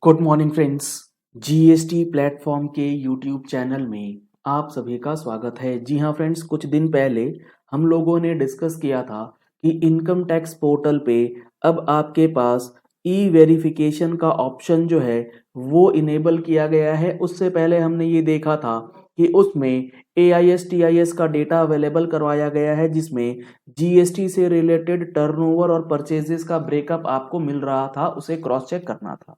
Good morning friends. GST platform के YouTube channel में आप सभी का स्वागत है। जी हाँ फ्रेंड्स, कुछ दिन पहले हम लोगों ने डिस्कस किया था कि इनकम टैक्स पोर्टल पे अब आपके पास ई वेरिफिकेशन का ऑप्शन जो है वो इनेबल किया गया है। उससे पहले हमने ये देखा था कि उसमें AIS-TIS का डेटा अवेलेबल करवाया गया है, जिसमें जीएसटी से रिलेटेड टर्नओवर और परचेजेस का ब्रेकअप आपको मिल रहा था, उसे क्रॉस चेक करना था।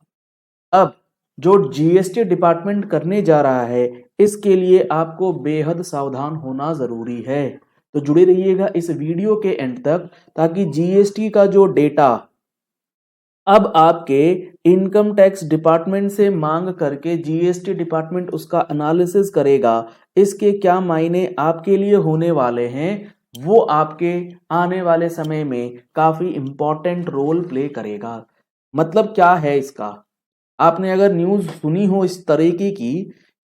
अब जो जीएसटी डिपार्टमेंट करने जा रहा है, इसके लिए आपको बेहद सावधान होना जरूरी है। तो जुड़े रहिएगा इस वीडियो के एंड तक, ताकि जीएसटी का जो डेटा अब आपके इनकम टैक्स डिपार्टमेंट से मांग करके जीएसटी डिपार्टमेंट उसका एनालिसिस करेगा, इसके क्या मायने आपके लिए होने वाले हैं, वो आपके आने वाले समय में काफी इंपॉर्टेंट रोल प्ले करेगा। मतलब क्या है इसका? आपने अगर न्यूज़ सुनी हो इस तरीके की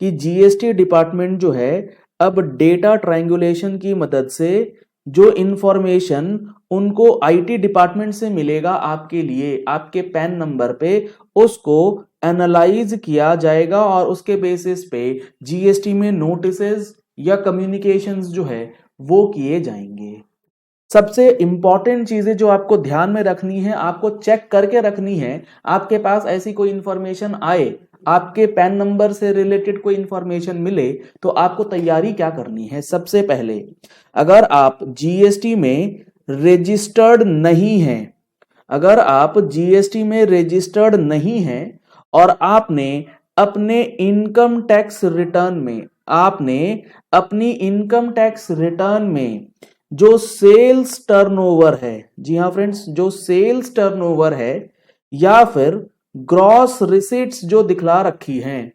कि जीएसटी डिपार्टमेंट जो है अब डेटा ट्रायंगुलेशन की मदद से जो इंफॉर्मेशन उनको आईटी डिपार्टमेंट से मिलेगा आपके लिए आपके पैन नंबर पे, उसको एनालाइज किया जाएगा और उसके बेसिस पे जीएसटी में नोटिसेस या कम्युनिकेशंस जो है वो किए जाएंगे। सबसे इंपॉर्टेंट चीजें जो आपको ध्यान में रखनी है, आपको चेक करके रखनी है। आपके पास ऐसी कोई इंफॉर्मेशन आए, आपके पैन नंबर से रिलेटेड कोई इंफॉर्मेशन मिले, तो आपको तैयारी क्या करनी है? सबसे पहले, अगर आप जीएसटी में रजिस्टर्ड नहीं हैं, अगर आप जीएसटी में रजिस्टर्ड नहीं हैं और आपने अपने इनकम टैक्स रिटर्न में आपने अपनी इनकम टैक्स रिटर्न में जो सेल्स टर्नओवर है, जी हाँ फ्रेंड्स, जो सेल्स टर्नओवर है या फिर ग्रॉस रिसीट्स जो दिखला रखी हैं,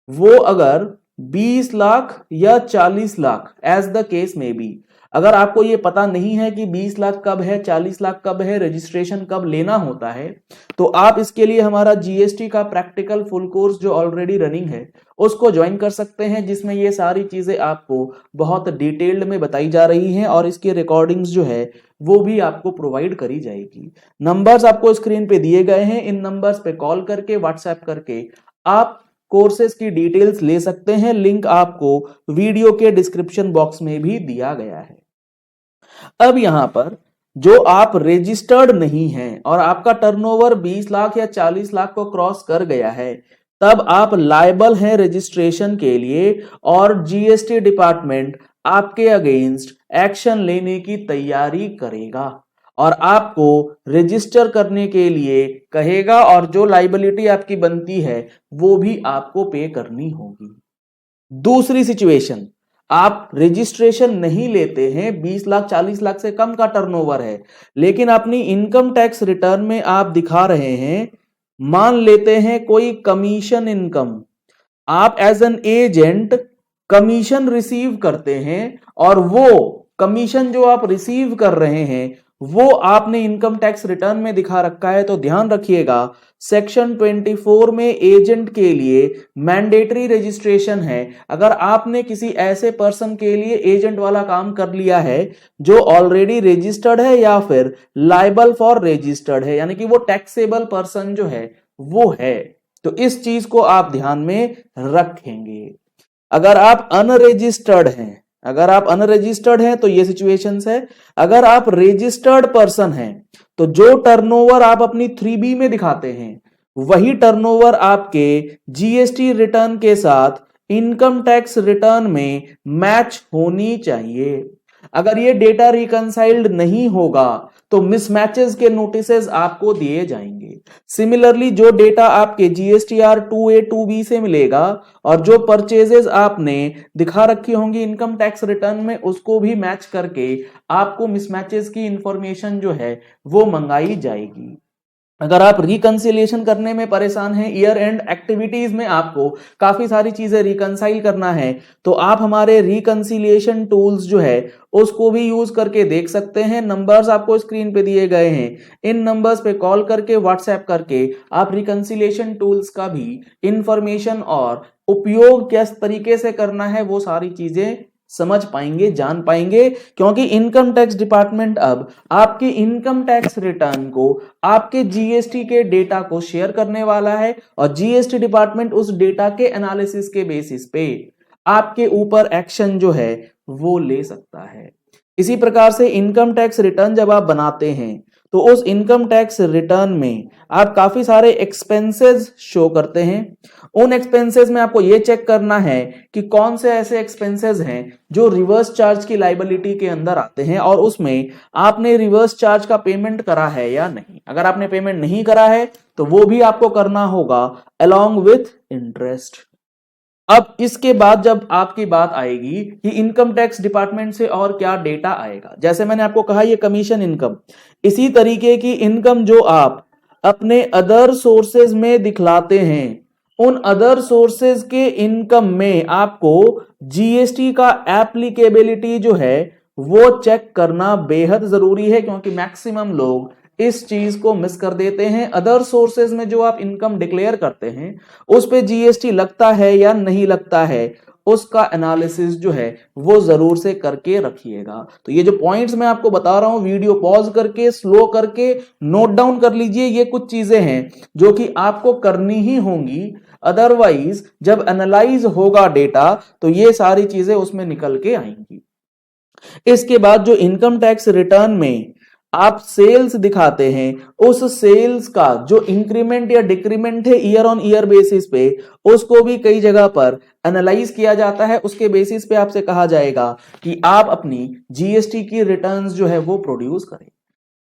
वो अगर 20 लाख या 40 लाख एज द केस में बी, अगर आपको ये पता नहीं है कि 20 लाख कब है, 40 लाख कब है, रजिस्ट्रेशन कब लेना होता है, तो आप इसके लिए हमारा जीएसटी का प्रैक्टिकल फुल कोर्स जो ऑलरेडी रनिंग है उसको ज्वाइन कर सकते हैं, जिसमें ये सारी चीजें आपको बहुत डिटेल्ड में बताई जा रही हैं और इसकी रिकॉर्डिंग्स जो है वो भी आपको प्रोवाइड करी जाएगी। नंबर्स आपको स्क्रीन पे दिए गए हैं, इन नंबर्स पे कॉल करके व्हाट्सएप करके आप कोर्सेज की डिटेल्स ले सकते हैं। लिंक आपको वीडियो के डिस्क्रिप्शन बॉक्स में भी दिया गया है। अब यहां पर जो आप रजिस्टर्ड नहीं हैं और आपका टर्नओवर 20 लाख या 40 लाख को क्रॉस कर गया है, तब आप लायबल हैं रजिस्ट्रेशन के लिए और जीएसटी डिपार्टमेंट आपके अगेंस्ट एक्शन लेने की तैयारी करेगा और आपको रजिस्टर करने के लिए कहेगा और जो लायबिलिटी आपकी बनती है वो भी आपको पे करनी होगी। दूसरी सिचुएशन, आप रजिस्ट्रेशन नहीं लेते हैं, 20 लाख 40 लाख से कम का टर्नओवर है, लेकिन अपनी इनकम टैक्स रिटर्न में आप दिखा रहे हैं, मान लेते हैं कोई कमीशन इनकम, आप as an agent commission receive करते हैं और वो कमीशन जो आप रिसीव कर रहे हैं वो आपने इनकम टैक्स रिटर्न में दिखा रखा है, तो ध्यान रखिएगा सेक्शन 24 में एजेंट के लिए मैंडेटरी रजिस्ट्रेशन है। अगर आपने किसी ऐसे पर्सन के लिए एजेंट वाला काम कर लिया है जो ऑलरेडी रजिस्टर्ड है या फिर लायबल फॉर रजिस्टर्ड है, यानी कि वो टैक्सेबल पर्सन जो है वो है, तो इस चीज को आप ध्यान में रखेंगे। अगर आप अनरजिस्टर्ड हैं, अगर आप अनरजिस्टर्ड हैं तो ये सिचुएशंस है। अगर आप रजिस्टर्ड पर्सन हैं तो जो टर्नओवर आप अपनी 3B में दिखाते हैं वही टर्नओवर आपके जीएसटी रिटर्न के साथ इनकम टैक्स रिटर्न में मैच होनी चाहिए। अगर ये डेटा रिकंसाइल्ड नहीं होगा तो मिसमैचेस के नोटिसेस आपको दिए जाएंगे। सिमिलरली जो डेटा आपके जीएसटीआर 2A 2B से मिलेगा और जो परचेजेस आपने दिखा रखी होंगी इनकम टैक्स रिटर्न में, उसको भी मैच करके आपको मिसमैचेस की इंफॉर्मेशन जो है वो मंगाई जाएगी। अगर आप रिकंसिलिएशन करने में परेशान हैं, ईयर एंड एक्टिविटीज में आपको काफी सारी चीजें रिकंसाइल करना है, तो आप हमारे रिकंसिलिएशन टूल्स जो है उसको भी यूज करके देख सकते हैं। नंबर्स आपको स्क्रीन पे दिए गए हैं, इन नंबर्स पे कॉल करके व्हाट्सएप करके आप रिकंसिलिएशन टूल्स का भी इंफॉर्मेशन और उपयोग किस तरीके से करना है वो सारी चीजें समझ पाएंगे, जान पाएंगे, क्योंकि इनकम टैक्स डिपार्टमेंट अब आपके इनकम टैक्स रिटर्न को आपके जीएसटी के डेटा को शेयर करने वाला है और जीएसटी डिपार्टमेंट उस डेटा के एनालिसिस के बेसिस पे आपके ऊपर एक्शन जो है वो ले सकता है। इसी प्रकार से इनकम टैक्स रिटर्न जब आप बनाते हैं तो उस इनकम टैक्स रिटर्न में आप काफी सारे एक्सपेंसेस शो करते हैं। उन एक्सपेंसेस में आपको यह चेक करना है कि कौन से ऐसे एक्सपेंसेस हैं जो रिवर्स चार्ज की लायबिलिटी के अंदर आते हैं और उसमें आपने रिवर्स चार्ज का पेमेंट करा है या नहीं। अगर आपने पेमेंट नहीं करा है तो वो भी आपको करना होगा अलोंग विथ इंटरेस्ट। अब इसके बाद जब आपकी बात आएगी कि इनकम टैक्स डिपार्टमेंट से और क्या डेटा आएगा, जैसे मैंने आपको कहा ये कमीशन इनकम, इसी तरीके की इनकम जो आप अपने अदर सोर्सेज में दिखलाते हैं, उन अदर सोर्सेज के इनकम में आपको जीएसटी का एप्लीकेबिलिटी जो है वो चेक करना बेहद जरूरी है, क्योंकि मैक्सिमम लोग इस चीज को मिस कर देते हैं। अदर सोर्सेज में जो आप इनकम डिक्लेयर करते हैं उस पे जीएसटी लगता है या नहीं लगता है, उसका एनालिसिस जो है वो जरूर से करके रखिएगा। तो ये जो पॉइंट्स मैं आपको बता रहा हूं, वीडियो पॉज करके स्लो करके नोट डाउन कर लीजिए। ये कुछ चीजें हैं जो कि आपको करनी ही होंगी, अदरवाइज जब एनालाइज होगा डेटा तो ये सारी चीजें उसमें निकल के आएंगी। इसके बाद जो इनकम टैक्स रिटर्न में आप सेल्स दिखाते हैं, उस सेल्स का जो इंक्रीमेंट या डिक्रीमेंट है ईयर ऑन ईयर बेसिस पे, उसको भी कई जगह पर एनालाइज किया जाता है। उसके बेसिस पे आपसे कहा जाएगा कि आप अपनी जीएसटी की रिटर्न्स जो है वो प्रोड्यूस करें।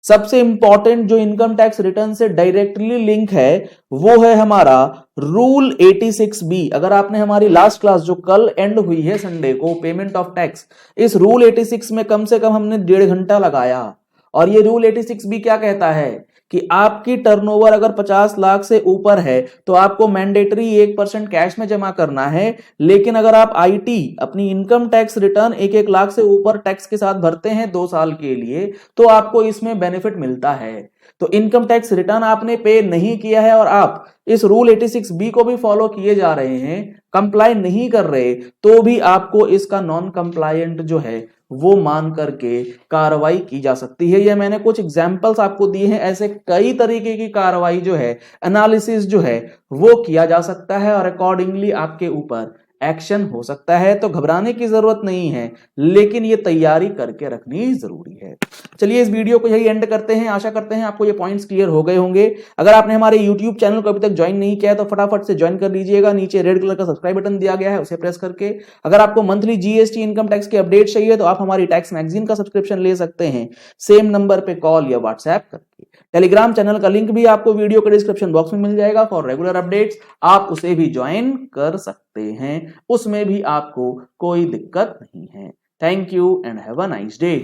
सबसे इंपॉर्टेंट जो इनकम टैक्स रिटर्न से डायरेक्टली लिंक है वो है हमारा रूल 86B। अगर आपने हमारी लास्ट क्लास जो कल एंड हुई है संडे को, पेमेंट ऑफ टैक्स, इस रूल 86 में कम से कम हमने 1.5 घंटा लगाया। और ये रूल 86B क्या कहता है कि आपकी टर्नओवर अगर 50 लाख से ऊपर है तो आपको मैंडेटरी 1% कैश में जमा करना है, लेकिन अगर आप आईटी अपनी इनकम टैक्स रिटर्न 1-1 लाख से ऊपर टैक्स के साथ भरते हैं 2 साल के लिए तो आपको इसमें बेनिफिट मिलता है। तो इनकम टैक्स रिटर्न आपने पे नहीं किया है और आप इस रूल 86B को भी फॉलो किए जा रहे हैं, कंप्लाई नहीं कर रहे, तो भी आपको इसका नॉन कंप्लायंट जो है वो मान करके कार्रवाई की जा सकती है। यह मैंने कुछ एग्जांपल्स आपको दिए हैं, ऐसे कई तरीके की कार्रवाई जो है, एनालिसिस जो है वो किया जा सकता है और अकॉर्डिंगली आपके ऊपर एक्शन हो सकता है। तो घबराने की जरूरत नहीं है, लेकिन ये तैयारी करके रखनी जरूरी है। चलिए इस वीडियो को यही एंड करते हैं। आशा करते हैं आपको ये पॉइंट्स क्लियर हो गए होंगे। अगर आपने हमारे YouTube चैनल को अभी तक ज्वाइन नहीं किया है तो फटाफट से ज्वाइन कर लीजिएगा। नीचे रेड कलर का सब्सक्राइब बटन दिया गया है, उसे प्रेस करके। अगर आपको मंथली जीएसटी इनकम टैक्स के अपडेट चाहिए तो आप हमारी टैक्स मैगजीन का सब्सक्रिप्शन ले सकते हैं, सेम नंबर पे कॉल या व्हाट्सएप करके। टेलीग्राम चैनल का लिंक भी आपको वीडियो के डिस्क्रिप्शन बॉक्स में मिल जाएगा फॉर रेगुलर अपडेट्स, आप उसे भी ज्वाइन कर सकते हैं, उसमें भी आपको कोई दिक्कत नहीं है। Thank you and have a nice day.